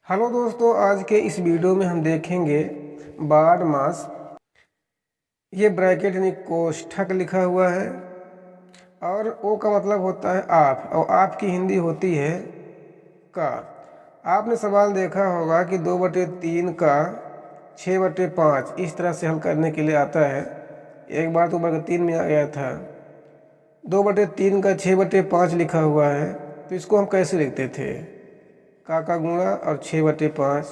Hello दोस्तों, आज के इस वीडियो में हम देखेंगे बारह मास। ये ब्रैकेट यानी कोष्ठक लिखा हुआ है और ओ का मतलब होता है आप, और आप की हिंदी होती है का। आपने सवाल देखा होगा कि 2/3 का 6/5 इस तरह से हल करने के लिए आता है। एक बार तो वर्ग 3 में आ गया था। 2/3 का 6/5 लिखा हुआ है, तो इसको हम कैसे लिखते थे? का गुणा और 6/5,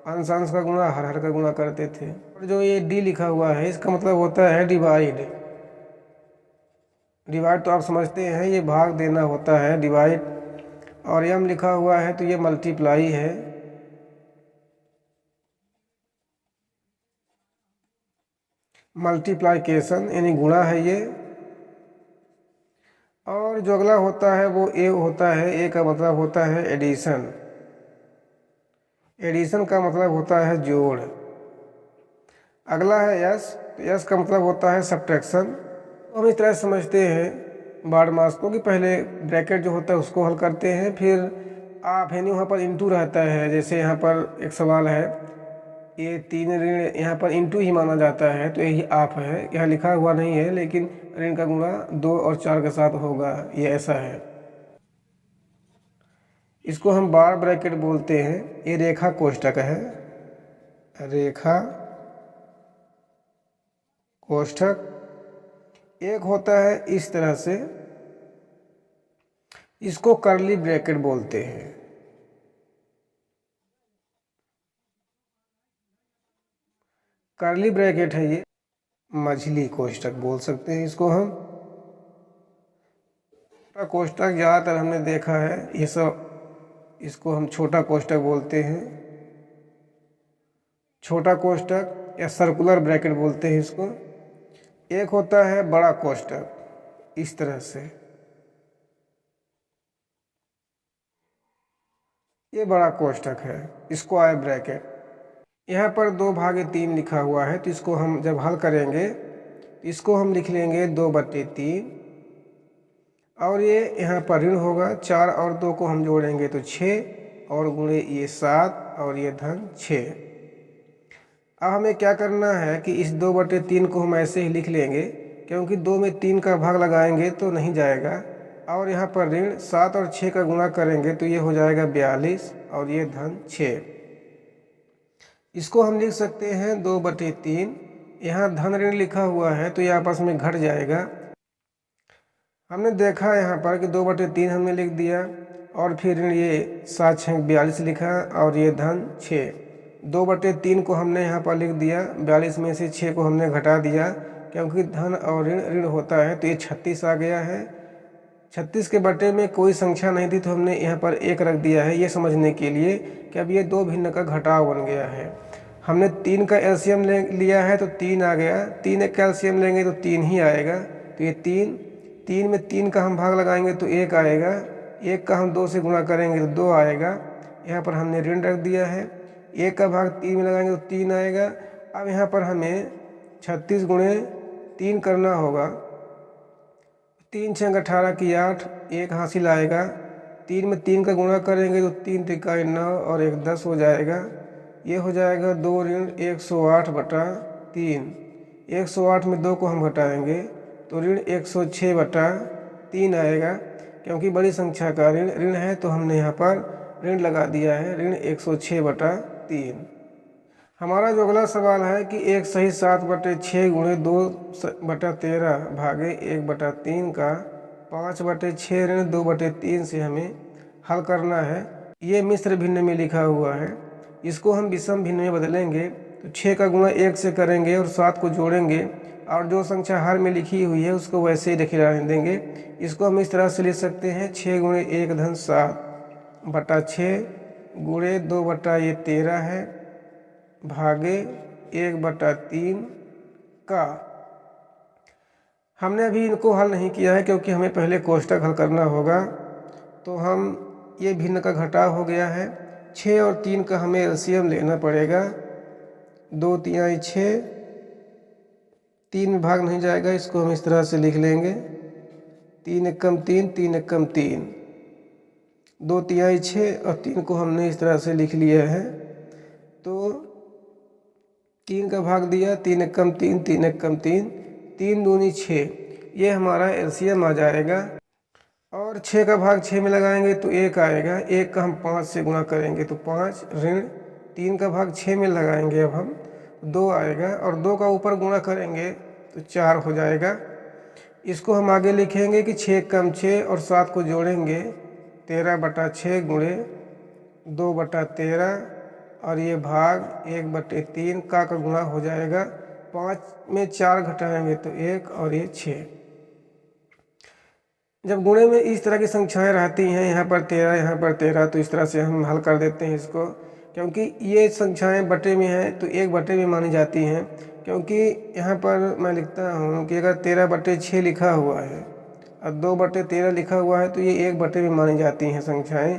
अंश अंश का गुणा, हर हर का गुणा करते थे। और जो ये डी लिखा हुआ है, इसका मतलब होता है डिवाइड। डिवाइड तो आप समझते हैं, ये भाग देना होता है, डिवाइड। और यम लिखा हुआ है तो ये मल्टीप्लाई है। मल्टीप्लाइकेशन यानी गुणा है ये। और जो अगला होता है वो ए होता है। ए का मतलब होता है एडिशन। एडिशन का मतलब होता है जोड़। अगला है यस, तो यस का मतलब होता है सब्ट्रैक्शन। तो हम इस तरह से समझते हैं बारह मास को कि पहले ब्रैकेट जो होता है उसको हल करते हैं, फिर आप यानी वहाँ पर इंटू रहता है। जैसे यहाँ पर एक सवाल है, ये 3 ऋण यहाँ पर इंटू ही माना जाता है, तो यही आप है। यहाँ लिखा हुआ नहीं है, लेकिन ऋण का गुणा 2 और 4 के साथ होगा, ये ऐसा है। इसको हम बार ब्रैकेट बोलते हैं। ये रेखा कोष्ठक है, रेखा कोष्ठक। एक होता है इस तरह से, इसको कर्ली ब्रैकेट बोलते हैं। कर्ली ब्रैकेट है ये, मझली कोष्ठक बोल सकते हैं इसको हम। छोटा कोष्ठक ज़्यादातर हमने देखा है, ये सब इसको हम छोटा कोष्ठक बोलते हैं। छोटा कोष्ठक या सर्कुलर ब्रैकेट बोलते हैं इसको। एक होता है बड़ा कोष्ठक, इस तरह से, ये बड़ा कोष्ठक है, स्क्वायर ब्रैकेट। यहाँ पर 2/3 लिखा हुआ है, तो इसको हम जब हल करेंगे तो इसको हम लिख लेंगे 2/3। और ये यहाँ पर ऋण होगा, 4 और 2 को हम जोड़ेंगे तो 6, और गुणे ये 7 और ये धन 6। अब हमें क्या करना है कि इस 2/3 को हम ऐसे ही लिख लेंगे, क्योंकि 2 में 3 का भाग लगाएंगे तो नहीं जाएगा। और यहाँ पर ऋण 7 और 6 का गुणा करेंगे तो ये हो जाएगा 42, और ये धन 6। इसको हम लिख सकते हैं 2/3। यहाँ धन ऋण लिखा हुआ है तो ये आपस में घट जाएगा। हमने देखा यहाँ पर कि 2/3 हमने लिख दिया, और फिर ऋण ये 7 6 42 लिखा, और ये धन 6। 2/3 को हमने यहाँ पर लिख दिया, 42 में से 6 को हमने घटा दिया, क्योंकि धन और ऋण ऋण होता है, तो ये 36 आ गया है। 36 के बटे में कोई संख्या नहीं थी, तो हमने यहाँ पर 1 रख दिया है, ये समझने के लिए कि अब ये दो भिन्न का घटाव बन गया है। हमने 3 का एलसीएम लिया है तो 3 आ गया, 3 एक का एलसीएम लेंगे तो 3 ही आएगा, तो ये 3 में 3 का हम भाग लगाएंगे तो 1 आएगा, 1 का हम 2 से गुणा करेंगे तो 2 आएगा। यहाँ पर हमने ऋण रख दिया है, 1 का भाग 3 में लगाएंगे तो 3 आएगा। अब यहाँ पर हमें 36 गुणे 3 करना होगा। 3 6 18 की 8, 1 हासिल आएगा। 3 में 3 का गुणा करेंगे तो 3 तिक्का 9 और 1 10 हो जाएगा। ये हो जाएगा 2 ऋण 108/3। 108 में 2 को हम घटाएंगे तो ऋण 106/3 आएगा, क्योंकि बड़ी संख्या का ऋण ऋण है, तो हमने यहाँ पर ऋण लगा दिया है, ऋण 106/3। हमारा जो अगला सवाल है कि 1 सही 7/6 गुणे 2/13 भागे 1/3 का 5/6 ऋण 2/3 से हमें हल करना है। ये मिश्र भिन्न में लिखा हुआ है, इसको हम विषम भिन्न में बदलेंगे तो 6 का गुणा 1 से करेंगे और 7 को जोड़ेंगे, और जो संख्या हर में लिखी हुई है उसको वैसे ही रखे रहने देंगे। इसको हम इस तरह से लिख सकते हैं, 6 गुणे 1 धन 7/6 गुणे 2/13 है भागे 1/3 का। हमने अभी इनको हल नहीं किया है, क्योंकि हमें पहले कोष्ठक हल करना होगा। तो हम ये भिन्न का घटाव हो गया है, 6 और 3 का हमें एलसीएम लेना पड़ेगा। 2 तिहाई 6, 3 में भाग नहीं जाएगा, इसको हम इस तरह से लिख लेंगे, 3 एकम 3, 3 एकम 3, 2 तिहाई 6 और 3 को हमने इस तरह से लिख लिया है। तो 3 का भाग दिया, 3 एकम 3, 3 एकम 3, 3 दूनी 6, ये हमारा एलसीएम आ जाएगा। और 6 का भाग 6 में लगाएंगे तो 1 आएगा, 1 का हम 5 से गुणा करेंगे तो 5 ऋण 3 का भाग 6 में लगाएंगे अब हम 2 आएगा, और 2 का ऊपर गुणा करेंगे तो 4 हो जाएगा। इसको हम आगे लिखेंगे कि 6 कम 6 और 7 को जोड़ेंगे 13/6 गुणे 2/13, और ये भाग 1/3 का गुणा हो जाएगा। 5 में 4 घटाएंगे तो 1 और ये 6। जब गुणे में इस तरह की संख्याएं रहती हैं, यहाँ पर 13 यहाँ पर 13, तो इस तरह से हम हल कर देते हैं इसको, क्योंकि ये संख्याएं बटे में हैं तो 1 बटे में मानी जाती हैं। क्योंकि यहाँ पर मैं लिखता हूँ कि अगर 13/6 लिखा हुआ है और 2/13 लिखा हुआ है तो ये 1 बटे में मानी जाती हैं संख्याएं,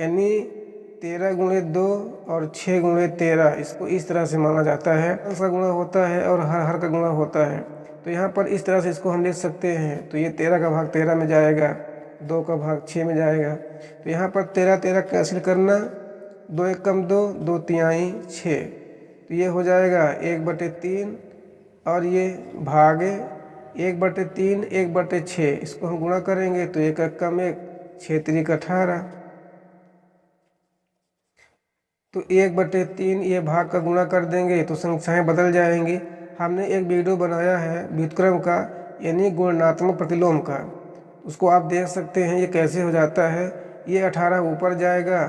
यानी 13 गुणे 2 और 6 गुणे 13, इसको इस तरह से माना जाता है। अंश का गुणा होता है और हर का गुणा होता है, तो यहाँ पर इस तरह से इसको हम लिख सकते हैं। तो ये 13 का भाग 13 में जाएगा, 2 का भाग 6 में जाएगा, तो यहाँ पर 13 कैंसिल करना, 2 एकम 2, 2 तिहाई 6, तो ये हो जाएगा 1/3, और ये भागे 1/3, 1/6, इसको हम गुणा करेंगे तो 1 एकम 1, 6 त्रिक 18, तो 1/3 ये भाग का गुणा कर देंगे तो संख्याएं बदल जाएंगी। हमने एक वीडियो बनाया है व्युत्क्रम का, यानी गुणनात्मक प्रतिलोम का, उसको आप देख सकते हैं ये कैसे हो जाता है। ये 18 ऊपर जाएगा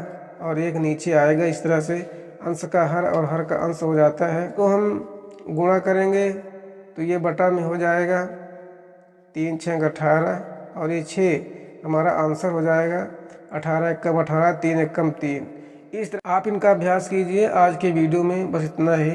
और 1 नीचे आएगा, इस तरह से अंश का हर और हर का अंश हो जाता है। तो हम गुणा करेंगे तो ये बटा में हो जाएगा, 3 6 18, और ये 6 हमारा आंसर हो जाएगा। 18 एकम 18, 3 एकम 3। इस तरह आप इनका अभ्यास कीजिए। आज के वीडियो में बस इतना ही।